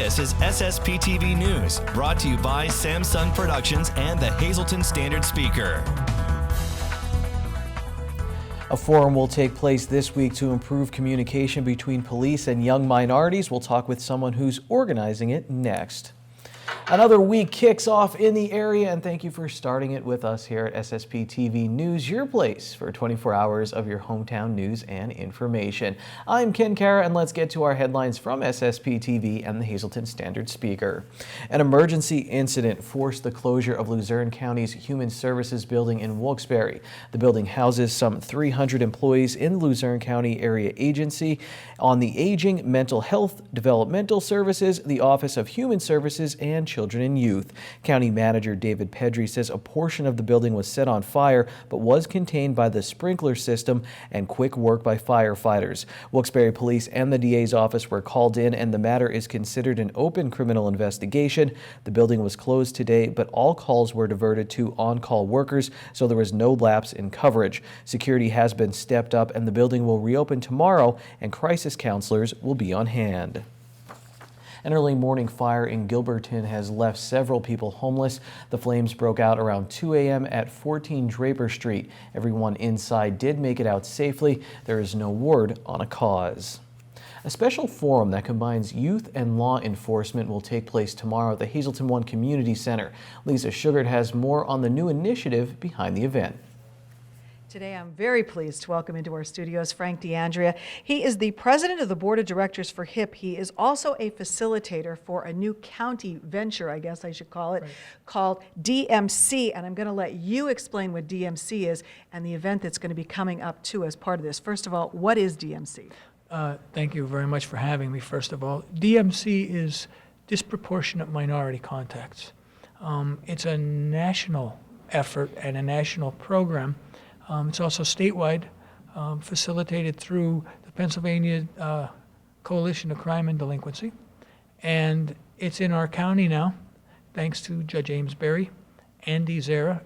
This is SSPTV News, brought to you by Samsung Productions and the Hazleton Standard Speaker. A forum will take place this week to improve communication between police and young minorities. We'll talk with someone who's organizing it next. Another week kicks off in the area, and thank you for starting it with us here at SSPTV News, your place for 24 hours of your hometown news and information. I'm Ken Kara, and let's get to our headlines from SSPTV and the Hazleton Standard Speaker. An emergency incident forced the closure of Luzerne County's Human Services building in Wilkes-Barre. The building houses some 300 employees in the Luzerne County Area Agency on the Aging, Mental Health, Developmental Services, the Office of Human Services, and Children and Youth. County Manager David Pedri says a portion of the building was set on fire but was contained by the sprinkler system and quick work by firefighters. Wilkes-Barre Police and the DA's office were called in, and the matter is considered an open criminal investigation. The building was closed today, but all calls were diverted to on-call workers, so there was no lapse in coverage. Security has been stepped up, and the building will reopen tomorrow, and crisis counselors will be on hand. An early morning fire in Gilberton has left several people homeless. The flames broke out around 2 a.m. at 14 Draper Street. Everyone inside did make it out safely. There is no word on a cause. A special forum that combines youth and law enforcement will take place tomorrow at the Hazleton One Community Center. Lisa Sugart has more on the new initiative behind the event. Today, I'm very pleased to welcome into our studios Frank D'Andrea. He is the president of the board of directors for HIP. He is also a facilitator for a new county venture, I guess I should call it, called DMC. And I'm going to let you explain what DMC is and the event that's going to be coming up too as part of this. First of all, what is DMC? Thank you very much for having me, first of all. DMC is Disproportionate Minority Contacts. It's a national effort and a national program. It's also statewide, facilitated through the Pennsylvania Coalition of Crime and Delinquency. And it's in our county now, thanks to Judge Amesbury, Angie Zara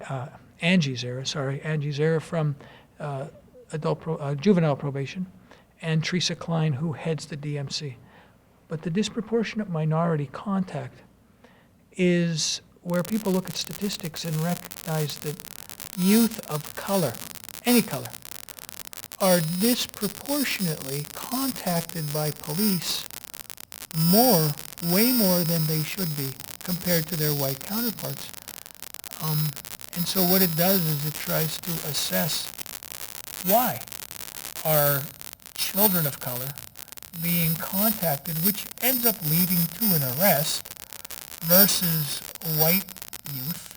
from juvenile probation, and Teresa Klein, who heads the DMC. But the disproportionate minority contact is where people look at statistics and recognize that youth of color, any color, are disproportionately contacted by police way more than they should be compared to their white counterparts. And so what it does is it tries to assess why are children of color being contacted, which ends up leading to an arrest, versus white youth,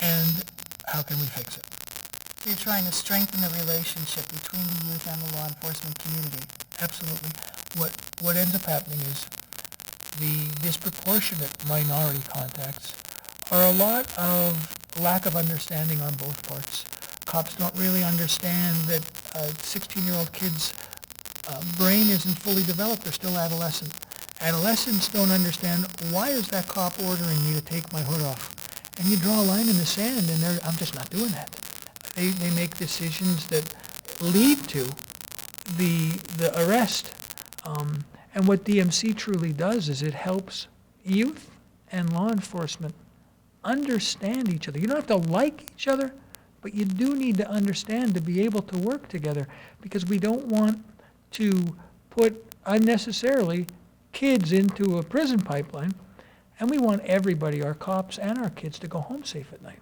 and how can we fix it? So you're trying to strengthen the relationship between the youth and the law enforcement community. Absolutely. What ends up happening is the disproportionate minority contacts are a lot of lack of understanding on both parts. Cops don't really understand that a 16-year-old kid's brain isn't fully developed. They're still adolescent. Adolescents don't understand, why is that cop ordering me to take my hood off? And you draw a line in the sand, and I'm just not doing that. They make decisions that lead to the arrest. And what DMC truly does is it helps youth and law enforcement understand each other. You don't have to like each other, but you do need to understand to be able to work together, because we don't want to put unnecessarily kids into a prison pipeline, and we want everybody, our cops and our kids, to go home safe at night.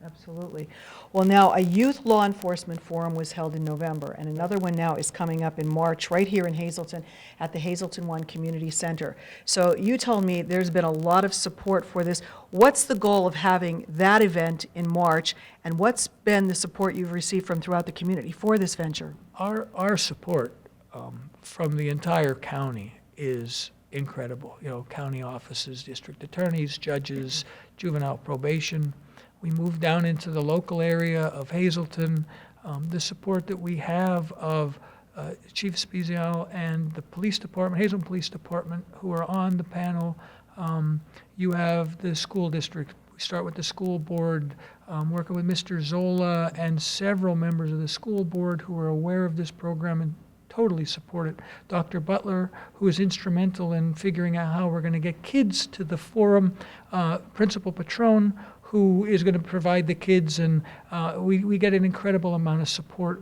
Absolutely. Well, now a youth law enforcement forum was held in November, and another one now is coming up in March right here in Hazleton at the Hazleton One Community Center. So you told me there's been a lot of support for this. What's the goal of having that event in March, and what's been the support you've received from throughout the community for this venture? Our support from the entire county is incredible. You know, county offices, district attorneys, judges, juvenile probation. We moved down into the local area of Hazleton. The support that we have of Chief Spezial and the police department, Hazleton Police Department, who are on the panel. You have the school district. We start with the school board, working with Mr. Zola and several members of the school board who are aware of this program and totally support it. Dr. Butler, who is instrumental in figuring out how we're going to get kids to the forum, Principal Patron, who is going to provide the kids, and we get an incredible amount of support.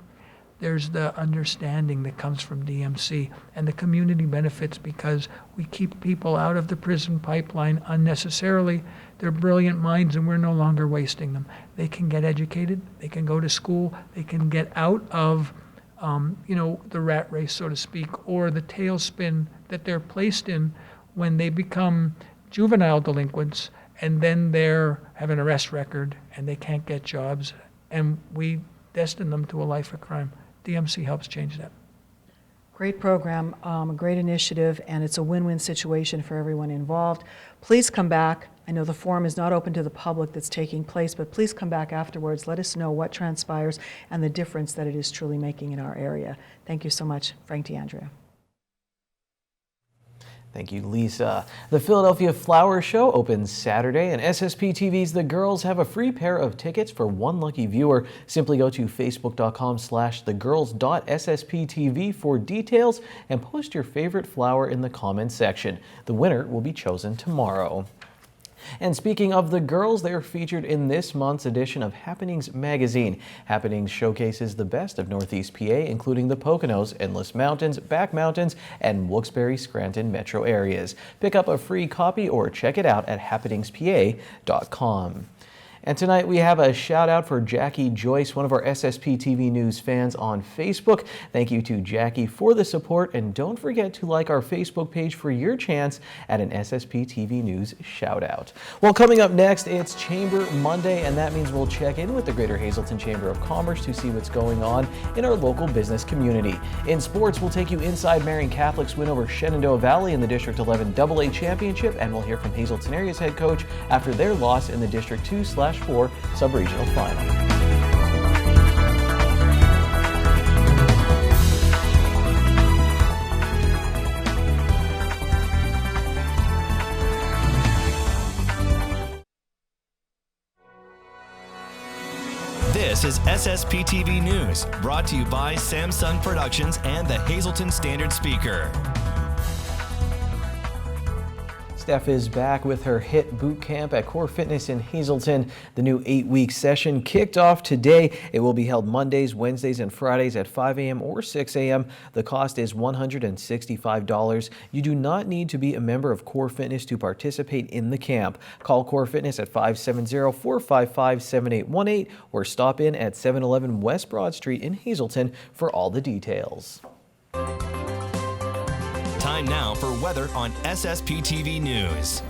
There's the understanding that comes from DMC and the community benefits because we keep people out of the prison pipeline unnecessarily. They're brilliant minds and we're no longer wasting them. They can get educated, they can go to school, they can get out of the rat race, so to speak, or the tailspin that they're placed in when they become juvenile delinquents and then they have an arrest record and they can't get jobs and we destine them to a life of crime. DMC helps change that. Great program, a great initiative, and it's a win-win situation for everyone involved. Please come back. I know the forum is not open to the public that's taking place, but please come back afterwards. Let us know what transpires and the difference that it is truly making in our area. Thank you so much, Frank DeAndrea. Thank you, Lisa. The Philadelphia Flower Show opens Saturday, and SSPTV's The Girls have a free pair of tickets for one lucky viewer. Simply go to facebook.com/thegirls.ssptv for details and post your favorite flower in the comments section. The winner will be chosen tomorrow. And speaking of the girls, they are featured in this month's edition of Happenings magazine. Happenings showcases the best of Northeast PA, including the Poconos, Endless Mountains, Back Mountains, and Wilkes-Barre-Scranton metro areas. Pick up a free copy or check it out at happeningspa.com. And tonight we have a shout out for Jackie Joyce, one of our SSPTV News fans on Facebook. Thank you to Jackie for the support, and don't forget to like our Facebook page for your chance at an SSPTV News shout out. Well, coming up next, it's Chamber Monday, and that means we'll check in with the Greater Hazleton Chamber of Commerce to see what's going on in our local business community. In sports, we'll take you inside Marion Catholic's win over Shenandoah Valley in the District 11 AA Championship, and we'll hear from Hazleton area's head coach after their loss in the District 2/4 sub-regional final. This is SSPTV News, brought to you by Samsung Productions and the Hazleton Standard Speaker. Steph is back with her HIT boot camp at Core Fitness in Hazleton. The new 8-week session kicked off today. It will be held Mondays, Wednesdays, and Fridays at 5 a.m. or 6 a.m. The cost is $165. You do not need to be a member of Core Fitness to participate in the camp. Call Core Fitness at 570-455-7818 or stop in at 711 West Broad Street in Hazleton for all the details. Time now for weather on SSPTV News.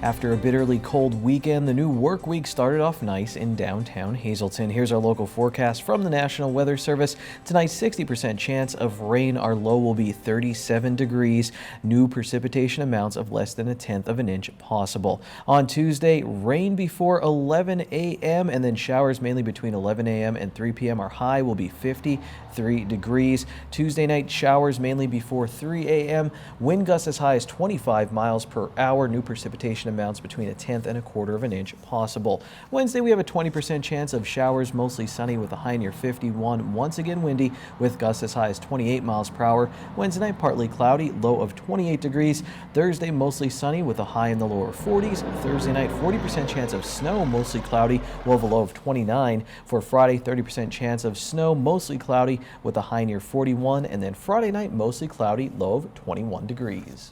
After a bitterly cold weekend, the new work week started off nice in downtown Hazleton. Here's our local forecast from the National Weather Service. Tonight, 60% chance of rain. Our low will be 37 degrees. New precipitation amounts of less than 1/10 of an inch possible. On Tuesday, rain before 11 a.m. and then showers mainly between 11 a.m. and 3 p.m. Our high will be 53 degrees. Tuesday night, showers mainly before 3 a.m. Wind gusts as high as 25 miles per hour. New precipitation amounts between 1/10 and 1/4 of an inch possible. Wednesday, we have a 20% chance of showers, mostly sunny with a high near 51. Once again windy with gusts as high as 28 miles per hour. Wednesday night, partly cloudy, low of 28 degrees. Thursday, mostly sunny with a high in the lower 40s. Thursday night, 40% chance of snow, mostly cloudy, we'll have a low of 29. For Friday, 30% chance of snow, mostly cloudy with a high near 41. And then Friday night, mostly cloudy, low of 21 degrees.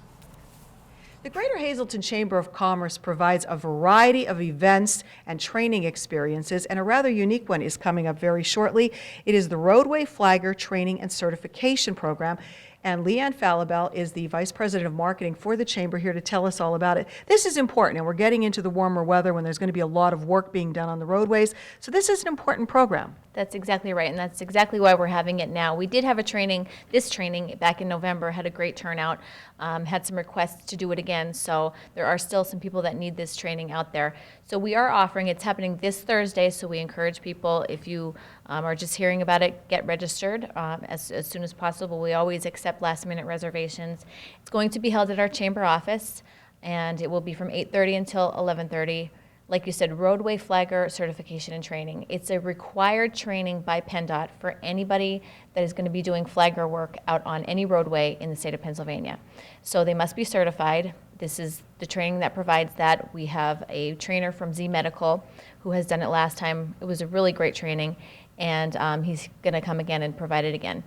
The Greater Hazleton Chamber of Commerce provides a variety of events and training experiences, and a rather unique one is coming up very shortly. It is the Roadway Flagger Training and Certification Program, and Leanne Falabelle is the Vice President of Marketing for the Chamber here to tell us all about it. This is important, and we're getting into the warmer weather when there's going to be a lot of work being done on the roadways, so this is an important program. That's exactly right, and that's exactly why we're having it now. We did have this training back in November, had a great turnout, had some requests to do it again, so there are still some people that need this training out there. So we are offering, it's happening this Thursday, so we encourage people, if you are just hearing about it, get registered as soon as possible. We always accept last-minute reservations. It's going to be held at our chamber office, and it will be from 8:30 until 11:30. like you said, roadway flagger certification and training. It's a required training by PennDOT for anybody that is going to be doing flagger work out on any roadway in the state of Pennsylvania. So they must be certified. This is the training that provides that. We have a trainer from Z Medical who has done it last time. It was a really great training, and he's going to come again and provide it again.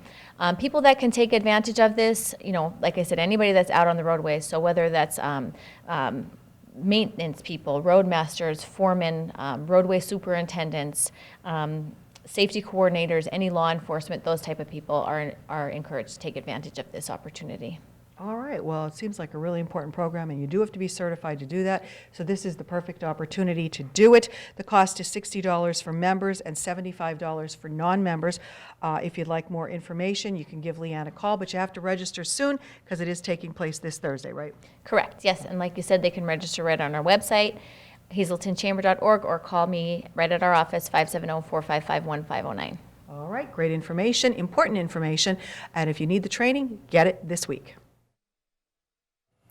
People that can take advantage of this, you know, like I said, anybody that's out on the roadway, so whether that's maintenance people, roadmasters, foremen, roadway superintendents, safety coordinators, any law enforcement, those type of people are encouraged to take advantage of this opportunity. All right, well, it seems like a really important program, and you do have to be certified to do that, so this is the perfect opportunity to do it. The cost is $60 for members and $75 for non-members. If you'd like more information, you can give Leanne a call, but you have to register soon because it is taking place this Thursday, right? Correct, yes, and like you said, they can register right on our website, hazeltonchamber.org, or call me right at our office, 570-455-1509. All right, great information, important information, and if you need the training, get it this week.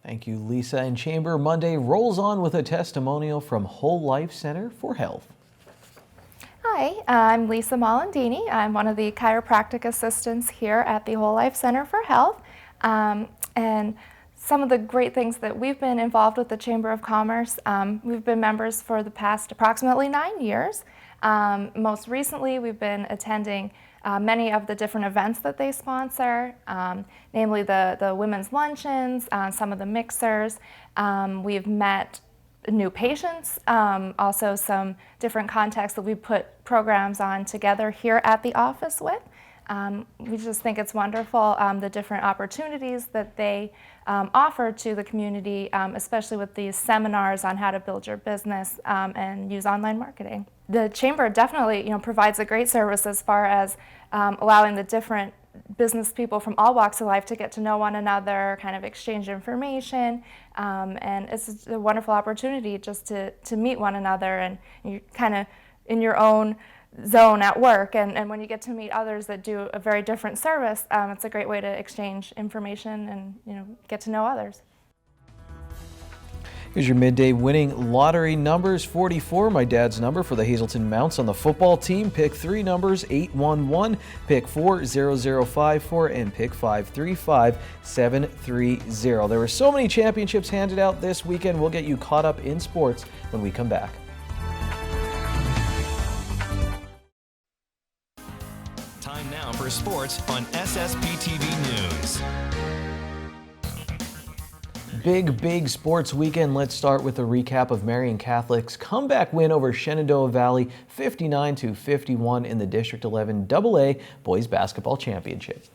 Thank you, Lisa. And Chamber Monday rolls on with a testimonial from Whole Life Center for Health. Hi, I'm Lisa Molandini. I'm one of the chiropractic assistants here at the Whole Life Center for Health. And some of the great things that we've been involved with the Chamber of Commerce, we've been members for the past approximately 9 years. Most recently, we've been attending many of the different events that they sponsor, namely the women's luncheons, some of the mixers. We've met new patients, also some different contexts that we put programs on together here at the office with. We just think it's wonderful, the different opportunities that they offer to the community, especially with these seminars on how to build your business and use online marketing. The Chamber definitely, provides a great service as far as allowing the different business people from all walks of life to get to know one another, kind of exchange information, and it's a wonderful opportunity just to meet one another, and you're kind of in your own zone at work, and when you get to meet others that do a very different service, it's a great way to exchange information and get to know others. Here's your midday winning lottery numbers. 44, my dad's number for the Hazleton Mounts on the football team. Pick 3 numbers, 811, pick 4, 0054, and pick 5, 35730. There were so many championships handed out this weekend. We'll get you caught up in sports when we come back. Time now for sports on SSPTV News. Big sports weekend. Let's start with a recap of Marion Catholic's comeback win over Shenandoah Valley, 59-51 in the District 11 AA Boys Basketball Championship.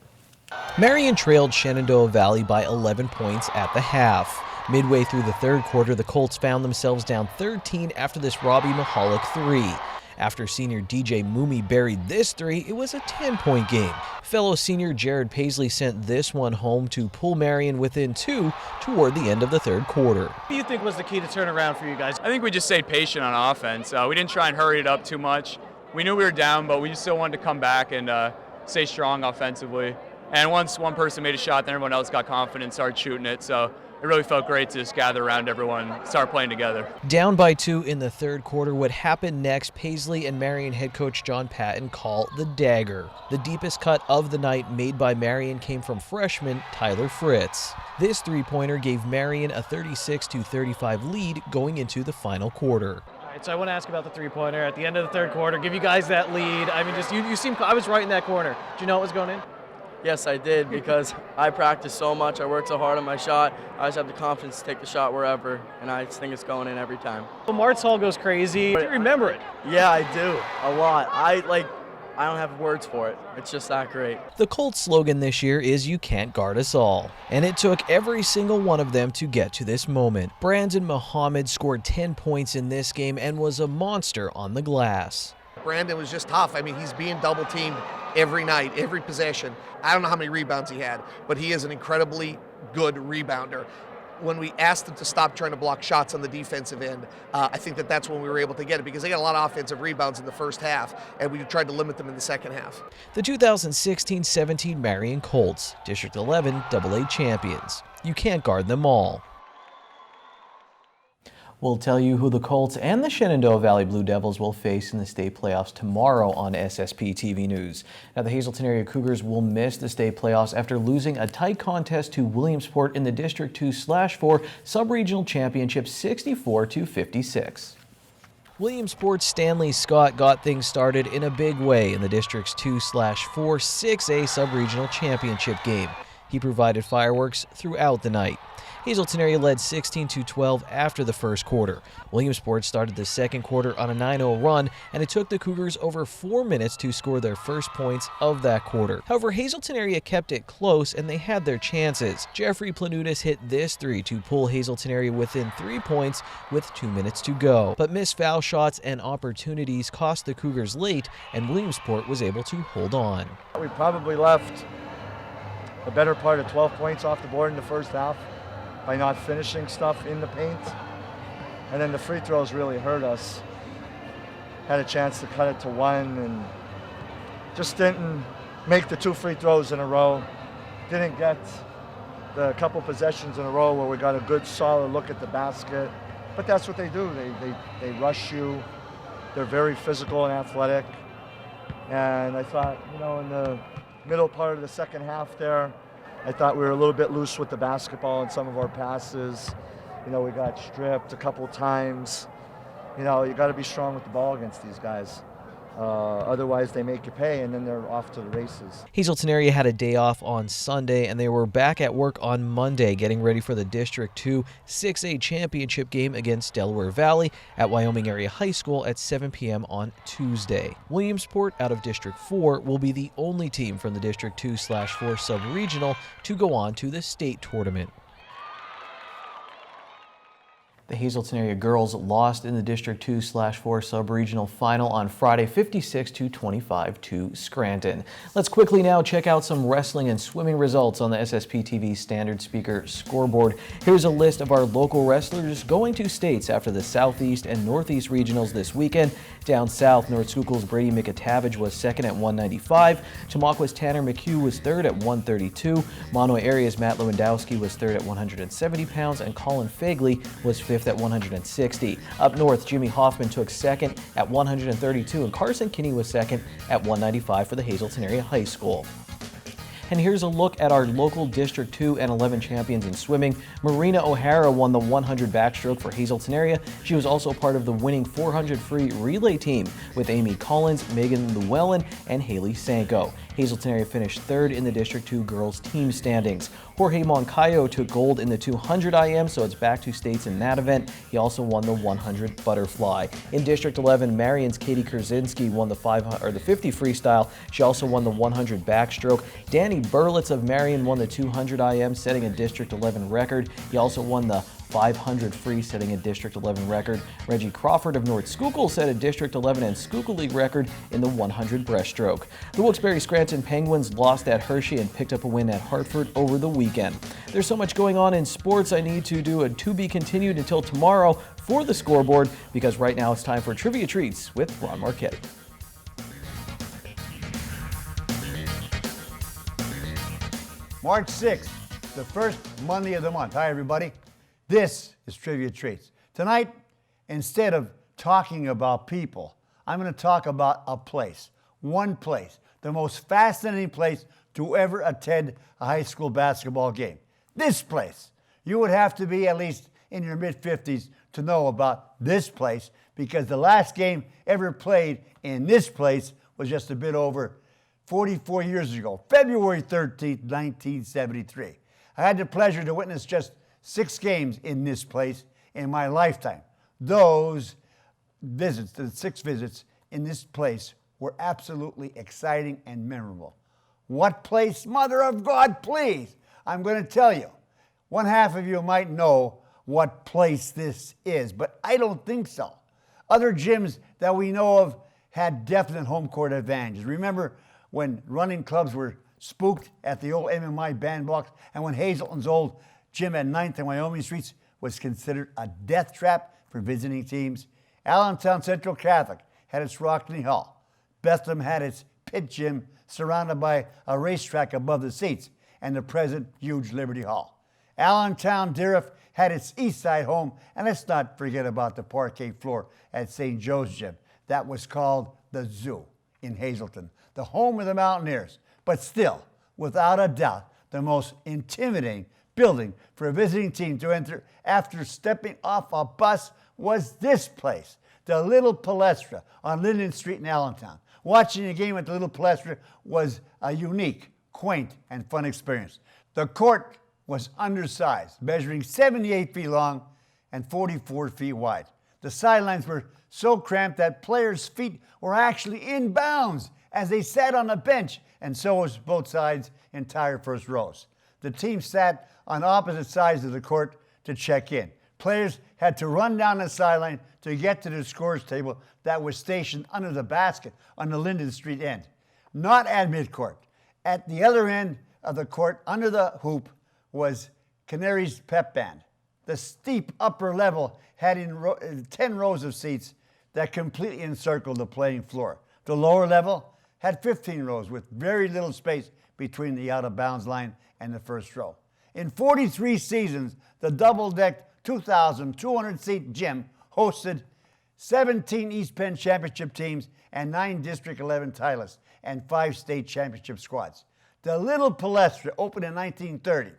Marion trailed Shenandoah Valley by 11 points at the half. Midway through the third quarter, the Colts found themselves down 13 after this Robbie Mahalik 3. After senior DJ Moomey buried this 3, it was a 10-point game. Fellow senior Jared Paisley sent this one home to pull Marion within 2 toward the end of the third quarter. What do you think was the key to turn around for you guys? I think we just stayed patient on offense. We didn't try and hurry it up too much. We knew we were down, but we just still wanted to come back and stay strong offensively. And once one person made a shot, then everyone else got confident, started shooting it. So it really felt great to just gather around everyone and start playing together. Down by 2 in the third quarter, what happened next, Paisley and Marion head coach John Patton call the dagger. The deepest cut of the night made by Marion came from freshman Tyler Fritz. This three-pointer gave Marion a 36-35 lead going into the final quarter. All right, so I want to ask about the three-pointer at the end of the third quarter, give you guys that lead. I mean, just you seem, I was right in that corner. Did you know what was going in? Yes, I did, because I practiced so much. I worked so hard on my shot. I just have the confidence to take the shot wherever, and I just think it's going in every time. Well, Martz Hall goes crazy. Do you remember it? Yeah, I do, a lot. I don't have words for it. It's just that great. The Colts slogan this year is "You can't guard us all," and it took every single one of them to get to this moment. Brandon Muhammad scored 10 points in this game and was a monster on the glass. Brandon was just tough. I mean, he's being double teamed every night, every possession. I don't know how many rebounds he had, but he is an incredibly good rebounder. When we asked them to stop trying to block shots on the defensive end, I think that's when we were able to get it, because they got a lot of offensive rebounds in the first half, and we tried to limit them in the second half. The 2016-17 Marion Colts, District 11 AA champions. You can't guard them all. We'll tell you who the Colts and the Shenandoah Valley Blue Devils will face in the state playoffs tomorrow on SSPTV News. Now, the Hazleton area Cougars will miss the state playoffs after losing a tight contest to Williamsport in the District 2/4 Sub-Regional Championship 64-56. Williamsport's Stanley Scott got things started in a big way in the District's 2/4 6A Sub-Regional Championship game. He provided fireworks throughout the night. Hazleton area led 16-12 after the first quarter. Williamsport started the second quarter on a 9-0 run, and it took the Cougars over 4 minutes to score their first points of that quarter. However, Hazleton area kept it close, and they had their chances. Jeffrey Planutis hit this three to pull Hazleton area within 3 points with 2 minutes to go. But missed foul shots and opportunities cost the Cougars late, and Williamsport was able to hold on. We probably left the better part of 12 points off the board in the first half by not finishing stuff in the paint. And then the free throws really hurt us. Had a chance to cut it to 1 and just didn't make the 2 free throws in a row. Didn't get the couple possessions in a row where we got a good solid look at the basket. But that's what they do. They rush you. They're very physical and athletic. And I thought, you know, in the middle part of the second half there, I thought we were a little bit loose with the basketball in some of our passes. You know, we got stripped a couple times. You know, you got to be strong with the ball against these guys. Otherwise, they make you pay, and then they're off to the races. Hazleton area had a day off on Sunday, and they were back at work on Monday, getting ready for the District 2 6A championship game against Delaware Valley at Wyoming Area High School at 7 p.m. on Tuesday. Williamsport, out of District 4, will be the only team from the District 2/4 sub-regional to go on to the state tournament. The Hazleton area girls lost in the District 2/4 sub-regional final on Friday 56-25 to Scranton. Let's quickly now check out some wrestling and swimming results on the SSPTV standard speaker scoreboard. Here's a list of our local wrestlers going to states after the Southeast and Northeast regionals this weekend. Down south, North Schuylkill's Brady McItavage was second at 195. Tamaulipa's Tanner McHugh was third at 132. Monoy area's Matt Lewandowski was third at 170 pounds, and Colin Fagley was fifth at 160. Up north, Jimmy Hoffman took second at 132, and Carson Kinney was second at 195 for the Hazleton Area High School. And here's a look at our local District 2 and 11 champions in swimming. Marina O'Hara won the 100 backstroke for Hazleton area. She was also part of the winning 400 free relay team with Amy Collins, Megan Llewellyn, and Haley Sanko. Hazleton area finished third in the District 2 girls team standings. Jorge Moncayo took gold in the 200 IM, so it's back to states in that event. He also won the 100 butterfly. In District 11, Marion's Katie Kurzinski won the 50 freestyle. She also won the 100 backstroke. Danny Burlitz of Marion won the 200 IM, setting a District 11 record. He also won the 500 free, setting a District 11 record. Reggie Crawford of North Schuylkill set a District 11 and Schuylkill League record in the 100 breaststroke. The Wilkes-Barre Scranton Penguins lost at Hershey and picked up a win at Hartford over the weekend. There's so much going on in sports, I need to do a to be continued until tomorrow for the scoreboard, because right now it's time for Trivia Treats with Ron Marchetti. March 6th, the first Monday of the month. Hi, everybody. This is Trivia Treats. Tonight, instead of talking about people, I'm going to talk about a place. One place. The most fascinating place to ever attend a high school basketball game. This place. You would have to be at least in your mid-50s to know about this place, because the last game ever played in this place was just a bit over 44 years ago, February 13th, 1973. I had the pleasure to witness just 6 games in this place in my lifetime. Those visits, the 6 visits in this place, were absolutely exciting and memorable. What place? Mother of God, please! I'm going to tell you. One half of you might know what place this is, but I don't think so. Other gyms that we know of had definite home court advantages. Remember when running clubs were spooked at the old MMI bandbox, and when Hazleton's old gym at 9th and Wyoming Streets was considered a death trap for visiting teams? Allentown Central Catholic had its Rockney Hall. Bethlehem had its pit gym surrounded by a racetrack above the seats and the present huge Liberty Hall. Allentown Deriff had its east side home, and let's not forget about the parquet floor at St. Joe's Gym. That was called the Zoo in Hazleton, the home of the Mountaineers. But still, without a doubt, the most intimidating building for a visiting team to enter after stepping off a bus was this place, the Little Palestra on Linden Street in Allentown. Watching a game at the Little Palestra was a unique, quaint, and fun experience. The court was undersized, measuring 78 feet long and 44 feet wide. The sidelines were so cramped that players' feet were actually in bounds as they sat on a bench, and so was both sides' entire first rows. The team sat on opposite sides of the court to check in. Players had to run down the sideline to get to the scores table that was stationed under the basket on the Linden Street end. Not at midcourt. At the other end of the court, under the hoop, was Canary's pep band. The steep upper level had 10 rows of seats that completely encircled the playing floor. The lower level had 15 rows with very little space between the out-of-bounds line and the first row. In 43 seasons, the double-decked 2,200-seat gym hosted 17 East Penn championship teams and 9 District 11 titleists and 5 state championship squads. The Little Palestra opened in 1930.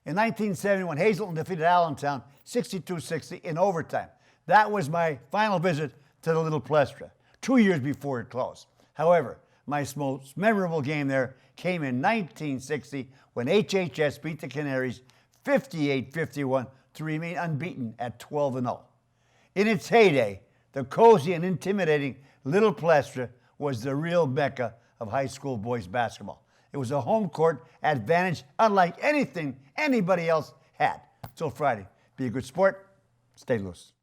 In 1971, Hazleton defeated Allentown 62-60 in overtime. That was my final visit to the Little Palestra, 2 years before it closed. However, my most memorable game there came in 1960 when HHS beat the Canaries 58-51 to remain unbeaten at 12-0. In its heyday, the cozy and intimidating Little Palestra was the real mecca of high school boys basketball. It was a home court advantage unlike anything anybody else had. Till Friday, be a good sport, stay loose.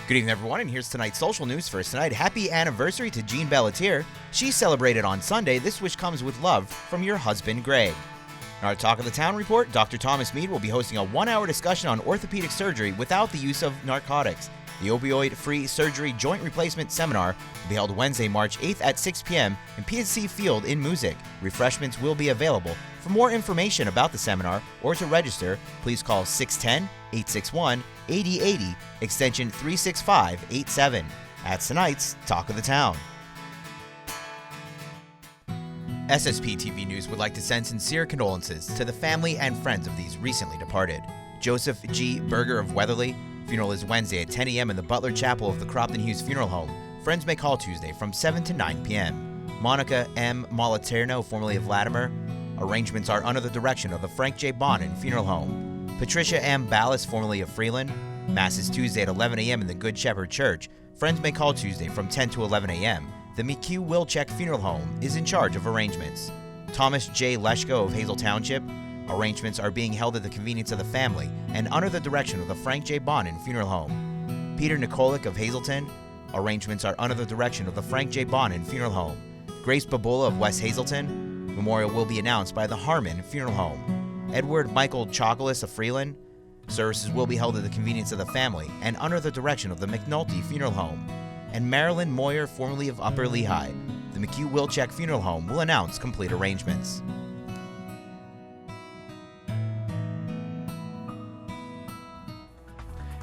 Good evening, everyone, and here's tonight's social news. First tonight, happy anniversary to Jean Bellatier. She celebrated on Sunday. This wish comes with love from your husband, Greg. In our Talk of the Town report, Dr. Thomas Mead will be hosting a 1-hour discussion on orthopedic surgery without the use of narcotics. The Opioid-Free Surgery Joint Replacement Seminar will be held Wednesday, March 8th at 6 p.m. in PNC Field in Music. Refreshments will be available. For more information about the seminar or to register, please call 610-861-8080, extension 36587. That's tonight's Talk of the Town. SSPTV News would like to send sincere condolences to the family and friends of these recently departed. Joseph G. Berger of Weatherly. Funeral is Wednesday at 10 a.m. in the Butler Chapel of the Cropton Hughes Funeral Home. Friends may call Tuesday from 7 to 9 p.m. Monica M. Moliterno, formerly of Latimer. Arrangements are under the direction of the Frank J. Bonin Funeral Home. Patricia M. Ballas, formerly of Freeland. Mass is Tuesday at 11 a.m. in the Good Shepherd Church. Friends may call Tuesday from 10 to 11 a.m. The McHugh Wilczek Funeral Home is in charge of arrangements. Thomas J. Leshko of Hazel Township. Arrangements are being held at the convenience of the family and under the direction of the Frank J. Bonin Funeral Home. Peter Nikolic of Hazleton. Arrangements are under the direction of the Frank J. Bonin Funeral Home. Grace Babula of West Hazleton. Memorial will be announced by the Harmon Funeral Home. Edward Michael Chocolis of Freeland. Services will be held at the convenience of the family and under the direction of the McNulty Funeral Home. And Marilyn Moyer, formerly of Upper Lehigh. The McHugh Wilczek Funeral Home will announce complete arrangements.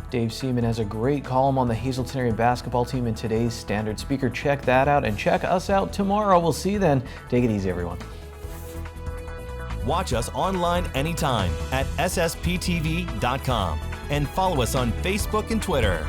Dave Seaman has a great column on the Hazleton area basketball team in today's Standard Speaker. Check that out and check us out tomorrow. We'll see you then. Take it easy, everyone. Watch us online anytime at ssptv.com and follow us on Facebook and Twitter.